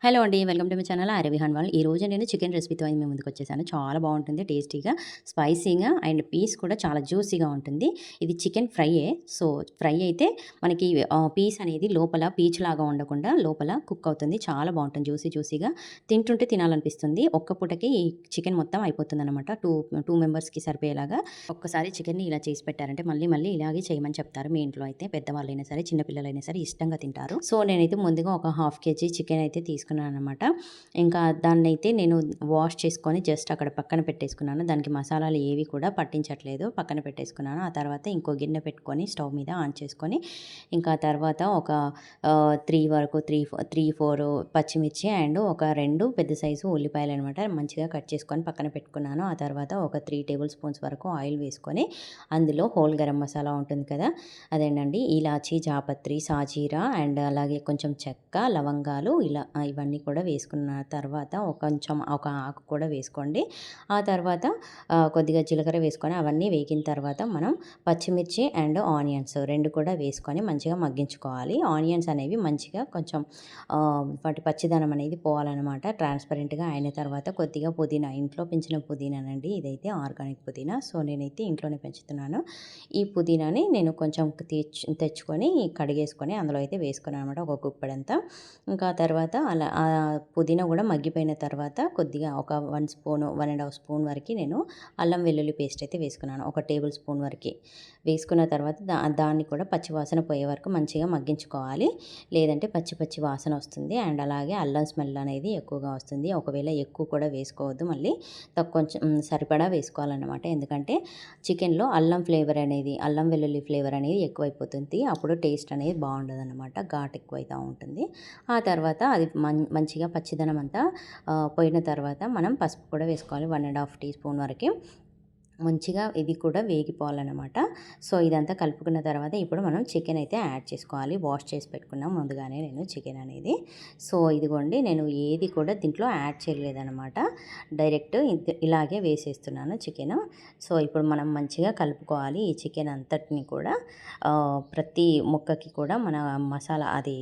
Hello అండి. Welcome to my channel ఆర్యవిహాన్ వాళ్ళు. ఈరోజు నేను చికెన్ రెసిపీతో మీ ముందుకొచ్చేసాను. చాలా బావుంటుంది టేస్టీగా, స్పైసీగా అండ్ పీస్ కూడా చాలా జ్యూసీగా ఉంటుంది. ఇది చికెన్ ఫ్రైయే. సో, ఫ్రై అయితే మనకి పీస్ అనేది లోపల పీచులాగా ఉండకుండా లోపల కుక్ అవుతుంది. చాలా బావుంటుంది జ్యూసీగా. తింటుంటే తినాలనిపిస్తుంది. ఒక్క పూటకి ఈ చికెన్ మొత్తం అయిపోతుందనమాట. 2 మెంబర్స్‌కి సరిపోయేలాగా. ఒక్కసారి చికెన్‌ని ఇలా చేసి పెట్టారంటే మళ్ళీ మళ్ళీ ఇలాగే చేయమని చెప్తారు. మీ ఇంట్లో అయితే పెద్దవాళ్ళైనా సరే, చిన్న పిల్లలైనా సరే ఇష్టంగా తింటారు. సో, నేనైతే ముందుగా ఒక హాఫ్ కేజీ చికెన్ అయితే తీసుకున్నాననమాట. ఇంకా దాన్నైతే నేను వాష్ చేసుకొని జస్ట్ అక్కడ పక్కన పెట్టేసుకున్నాను. దానికి మసాలాలు ఏవి కూడా పట్టించట్లేదు. పక్కన పెట్టేసుకున్నాను. ఆ తర్వాత ఇంకో గిన్నె పెట్టుకొని స్టవ్ మీద ఆన్ చేసుకొని ఇంకా తర్వాత ఒక 4 పచ్చిమిర్చి అండ్ ఒక 2 పెద్ద సైజు ఉల్లిపాయలనమాట మంచిగా కట్ చేసుకొని పక్కన పెట్టుకున్నాను. ఆ తర్వాత ఒక 3 టేబుల్ స్పూన్స్ వరకు ఆయిల్ వేసుకొని అందులో హోల్ గరం మసాలా ఉంటుంది కదా! అదేనండి ఇలాచీ, జాపత్రి, సాజీరా అండ్ అలాగే కొంచెం చెక్క, లవంగాలు ఇలా ఇవన్నీ కూడా వేసుకున్న తర్వాత కొంచెం ఒక ఆకు కూడా వేసుకోండి. ఆ తర్వాత కొద్దిగా జీలకర్ర వేసుకొని అవన్నీ వేగిన తర్వాత మనం పచ్చిమిర్చి అండ్ ఆనియన్స్ 2 కూడా వేసుకొని మంచిగా మగ్గించుకోవాలి. ఆనియన్స్ అనేవి మంచిగా కొంచెం వాటి పచ్చిదనం అనేది పోవాలనమాట. ట్రాన్స్పరెంట్‌గా అయిన తర్వాత కొద్దిగా పుదీనా, ఇంట్లో పెంచిన పుదీనానండి. ఇదైతే ఆర్గానిక్ పుదీనా. సో, నేనైతే ఇంట్లోనే పెంచుతున్నాను. ఈ పుదీనాని నేను కొంచెం తెచ్చుకొని కడిగేసుకొని అందులో అయితే వేసుకున్నాననమాట ఒక గుప్పెడంతా. ఇంకా తర్వాత అలా పుదీనా కూడా మగ్గిపోయిన తర్వాత కొద్దిగా ఒక 1 స్పూను, 1 ½ స్పూన్ వరకి నేను అల్లం వెల్లుల్లి పేస్ట్ అయితే వేసుకున్నాను. ఒక టేబుల్ స్పూన్ వరకి. వేసుకున్న తర్వాత దాన్ని కూడా పచ్చి వాసన పోయే వరకు మంచిగా మగ్గించుకోవాలి. లేదంటే పచ్చి పచ్చి వాసన వస్తుంది. అండ్ అలాగే అల్లం స్మెల్ అనేది ఎక్కువగా వస్తుంది. ఒకవేళ ఎక్కువ కూడా వేసుకోవద్దు. మళ్ళీ కొంచెం సరిపడా వేసుకోవాలన్నమాట. ఎందుకంటే చికెన్‌లో అల్లం వెల్లుల్లి ఫ్లేవర్ అనేది ఎక్కువైపోతుంది. అప్పుడు టేస్ట్ అనేది బాగుండదన్నమాట. ఘాటు ఎక్కువైతా ఉంటుంది. ఆ తర్వాత అది మంచిగా పచ్చిదనం అంతా పోయిన తర్వాత మనం పసుపు కూడా వేసుకోవాలి. 1 ½ టీ స్పూన్ వరకి. మంచిగా ఇది కూడా వేగిపోవాలన్నమాట. సో, ఇదంతా కలుపుకున్న తర్వాత ఇప్పుడు మనం చికెన్ అయితే యాడ్ చేసుకోవాలి. వాష్ చేసి పెట్టుకున్నాం ముందుగానే నేను చికెన్ అనేది. సో, ఇదిగోండి నేను ఏది కూడా దీంట్లో యాడ్ చేయలేదనమాట. డైరెక్ట్ ఇలాగే వేసేస్తున్నాను చికెను. సో, ఇప్పుడు మనం మంచిగా కలుపుకోవాలి ఈ చికెన్ అంతటిని కూడా. ప్రతి ముక్కకి కూడా మన మసాలా అది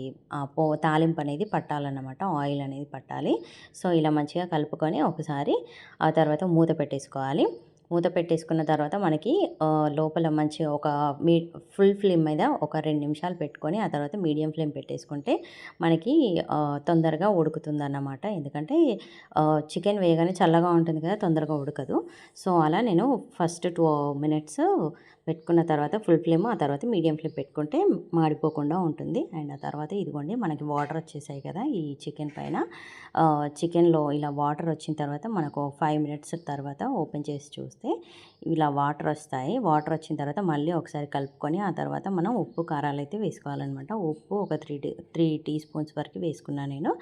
తాలింపు అనేది పట్టాలన్నమాట. ఆయిల్ అనేది పట్టాలి. సో, ఇలా మంచిగా కలుపుకొని ఒకసారి ఆ తర్వాత మూత పెట్టేసుకోవాలి. మూత పెట్టేసుకున్న తర్వాత మనకి లోపల మంచిగా ఒక ఫుల్ ఫ్లేమ్ మీద ఒక 2 నిమిషాలు పెట్టుకొని ఆ తర్వాత మీడియం ఫ్లేమ్ పెట్టేసుకుంటే మనకి తొందరగా ఉడుకుతుందన్నమాట. ఎందుకంటే చికెన్ వేయగానే చల్లగా ఉంటుంది కదా! తొందరగా ఉడకదు. సో, అలా నేను ఫస్ట్ 2 మినిట్స్ పెట్టుకున్న తర్వాత ఫుల్ ఫ్లేమ్, ఆ తర్వాత మీడియం ఫ్లేమ్ పెట్టుకుంటే మాడిపోకుండా ఉంటుంది. అండ్ ఆ తర్వాత ఇదిగోండి మనకి వాటర్ వచ్చేసాయి కదా! ఈ చికెన్ పైన. చికెన్‌లో ఇలా వాటర్ వచ్చిన తర్వాత మనకు 5 మినిట్స్ తర్వాత ఓపెన్ చేసి చూస్తే ఇలా వాటర్ వస్తాయి. వాటర్ వచ్చిన తర్వాత మళ్ళీ ఒకసారి కలుపుకొని ఆ తర్వాత మనం ఉప్పు, కారాలు అయితే వేసుకోవాలనమాట. ఉప్పు ఒక 3 టీ స్పూన్స్ వరకు వేసుకున్నాను నేను.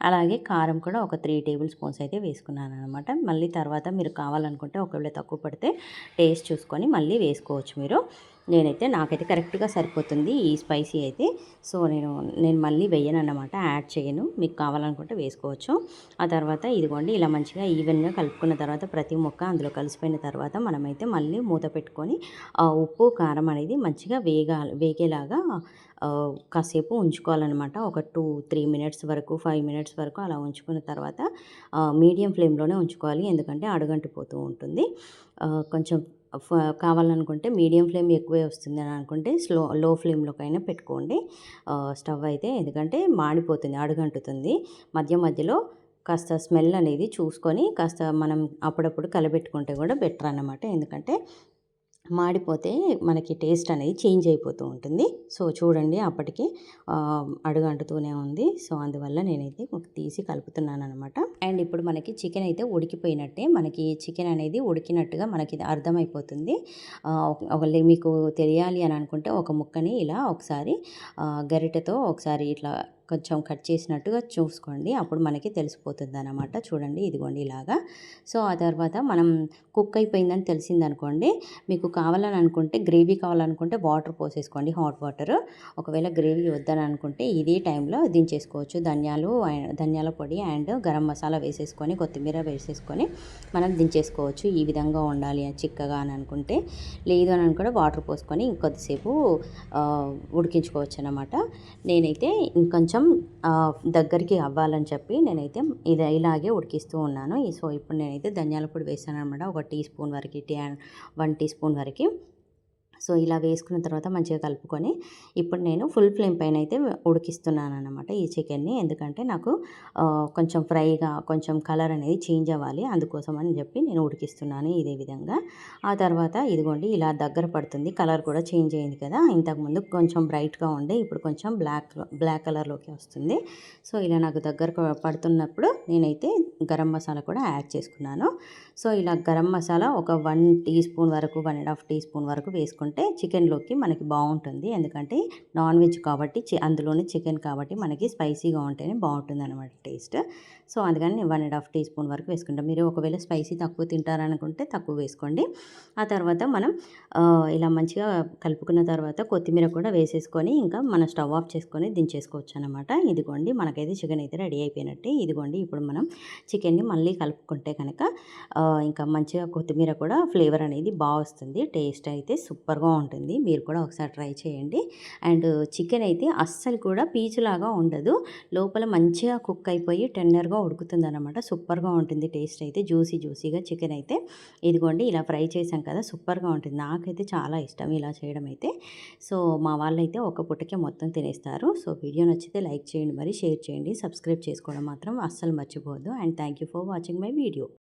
అలాగే కారం కూడా ఒక 3 టేబుల్ స్పూన్స్ అయితే వేసుకున్నాననమాట. మళ్ళీ తర్వాత మీరు కావాలనుకుంటే ఒకవేళ తక్కువ పడితే టేస్ట్ చూసుకొని మళ్ళీ వేసుకోవచ్చు మీరు. నాకైతే కరెక్ట్‌గా సరిపోతుంది ఈ స్పైసీ అయితే. సో, నేను మళ్ళీ వేయనన్నమాట. యాడ్ చేయను. మీకు కావాలనుకుంటే వేసుకోవచ్చు. ఆ తర్వాత ఇదిగోండి ఇలా మంచిగా ఈవెన్‌గా కలుపుకున్న తర్వాత ప్రతి ముక్క అందులో కలిసిపోయిన తర్వాత మనమైతే మళ్ళీ మూత పెట్టుకొని ఉప్పు, కారం అనేది మంచిగా వేగేలాగా కాసేపు ఉంచుకోవాలనమాట. ఒక 3 మినిట్స్ వరకు, 5 మినిట్స్ వరకు అలా ఉంచుకున్న తర్వాత మీడియం ఫ్లేమ్‌లోనే ఉంచుకోవాలి. ఎందుకంటే అడుగంటిపోతూ ఉంటుంది. కొంచెం కావాలనుకుంటే మీడియం ఫ్లేమ్ ఎక్కువే వస్తుందని అనుకుంటే లో ఫ్లేమ్‌లోకైనా పెట్టుకోండి స్టవ్ అయితే. ఎందుకంటే మాడిపోతుంది, అడుగంటుతుంది. మధ్యలో కాస్త స్మెల్ అనేది చూసుకొని కాస్త మనం అప్పుడప్పుడు కలబెట్టుకుంటే కూడా బెటర్ అన్నమాట. ఎందుకంటే మాడిపోతే మనకి టేస్ట్ అనేది చేంజ్ అయిపోతూ ఉంటుంది. సో, చూడండి అప్పటికి అడుగంటుతూనే ఉంది. సో, అందువల్ల నేనైతే తీసి కలుపుతున్నాననమాట. అండ్ ఇప్పుడు మనకి చికెన్ అయితే ఉడికిపోయినట్టే. మనకి చికెన్ అనేది ఉడికినట్టుగా మనకి అర్థమైపోతుంది. మీకు తెలియాలి అని అనుకుంటే ఒక ముక్కని ఇలా ఒకసారి గరిటెతో ఒకసారి ఇట్లా కొంచెం కట్ చేసినట్టుగా చూసుకోండి. అప్పుడు మనకి తెలిసిపోతుందనమాట. చూడండి ఇదిగోండి ఇలాగా. సో, ఆ తర్వాత మనం కుక్ అయిపోయిందని తెలిసిందనుకోండి, మీకు కావాలని అనుకుంటే గ్రేవీ కావాలనుకుంటే వాటర్ పోసేసుకోండి, హాట్ వాటర్. ఒకవేళ గ్రేవీ వద్దని అనుకుంటే ఇదే టైంలో దించేసుకోవచ్చు. ధనియాల పొడి అండ్ గరం మసాలా వేసేసుకొని, కొత్తిమీర వేసేసుకొని మనం దించేసుకోవచ్చు. ఈ విధంగా ఉండాలి చిక్కగా అని అనుకుంటే. లేదు అని అనుకుంటే వాటర్ పోసుకొని ఇంకొద్దిసేపు ఉడికించుకోవచ్చు అన్నమాట. నేనైతే ఇంకొంచెం కొంచెం దగ్గరికి అవ్వాలని చెప్పి నేనైతే ఇలాగే ఉడికిస్తూ ఉన్నాను. సో ఇప్పుడు నేనైతే ధనియాల పొడి వేసాననమాట. ఒక టీ స్పూన్ వరకు 1 టీ స్పూన్ వరకు. సో ఇలా వేసుకున్న తర్వాత మంచిగా కలుపుకొని ఇప్పుడు నేను ఫుల్ ఫ్లేమ్ పైన అయితే ఉడికిస్తున్నానన్నమాట ఈ చికెన్ని. ఎందుకంటే నాకు కొంచెం ఫ్రైగా కొంచెం కలర్ అనేది చేంజ్ అవ్వాలి, అందుకోసం అని చెప్పి నేను ఉడికిస్తున్నాను ఇదే విధంగా. ఆ తర్వాత ఇదిగోండి ఇలా దగ్గర పడుతుంది, కలర్ కూడా చేంజ్ అయింది కదా. ఇంతకుముందు కొంచెం బ్రైట్గా ఉండే, ఇప్పుడు కొంచెం బ్లాక్ కలర్లోకి వస్తుంది. సో ఇలా నాకు దగ్గర పడుతున్నప్పుడు నేనైతే గరం మసాలా కూడా యాడ్ చేసుకున్నాను. సో ఇలా గరం మసాలా ఒక 1 టీ స్పూన్ వరకు, 1½ టీ స్పూన్ వరకు వేసుకుంటే చికెన్లోకి మనకి బాగుంటుంది. ఎందుకంటే నాన్ వెజ్ కాబట్టి అందులోనే చికెన్ కాబట్టి మనకి స్పైసీగా ఉంటేనే బాగుంటుంది అనమాట టేస్ట్. సో అందుకని నేను 1½ టీ స్పూన్ వరకు వేసుకుంటాం. మీరు ఒకవేళ స్పైసీ తక్కువ తింటారనుకుంటే తక్కువ వేసుకోండి. ఆ తర్వాత మనం ఇలా మంచిగా కలుపుకున్న తర్వాత కొత్తిమీర కూడా వేసేసుకొని ఇంకా మనం స్టవ్ ఆఫ్ చేసుకొని దించేసుకోవచ్చు అనమాట. ఇదిగోండి మనకైతే చికెన్ అయితే రెడీ అయిపోయినట్టే. ఇదిగోండి ఇప్పుడు మనం చికెన్ని మళ్ళీ కలుపుకుంటే కనుక ఇంకా మంచిగా కొత్తిమీర కూడా ఫ్లేవర్ అనేది బాగా వస్తుంది. టేస్ట్ అయితే సూపర్గా ఉంటుంది. మీరు కూడా ఒకసారి ట్రై చేయండి. అండ్ చికెన్ అయితే అస్సలు కూడా పీచులాగా ఉండదు, లోపల మంచిగా కుక్ అయిపోయి టెండర్గా ఉడుకుతుంది అనమాట. సూపర్గా ఉంటుంది టేస్ట్ అయితే, జ్యూసీగా చికెన్ అయితే. ఇదిగోండి ఇలా ఫ్రై చేసాం కదా, సూపర్గా ఉంటుంది. నాకైతే చాలా ఇష్టం ఇలా చేయడం అయితే. సో మా వాళ్ళైతే ఒక పూటకే మొత్తం తినేస్తారు. సో వీడియో నచ్చితే లైక్ చేయండి, మరి షేర్ చేయండి, సబ్స్క్రైబ్ చేసుకోవడం మాత్రం అస్సలు మర్చిపోవద్దు. And thank you for watching my video.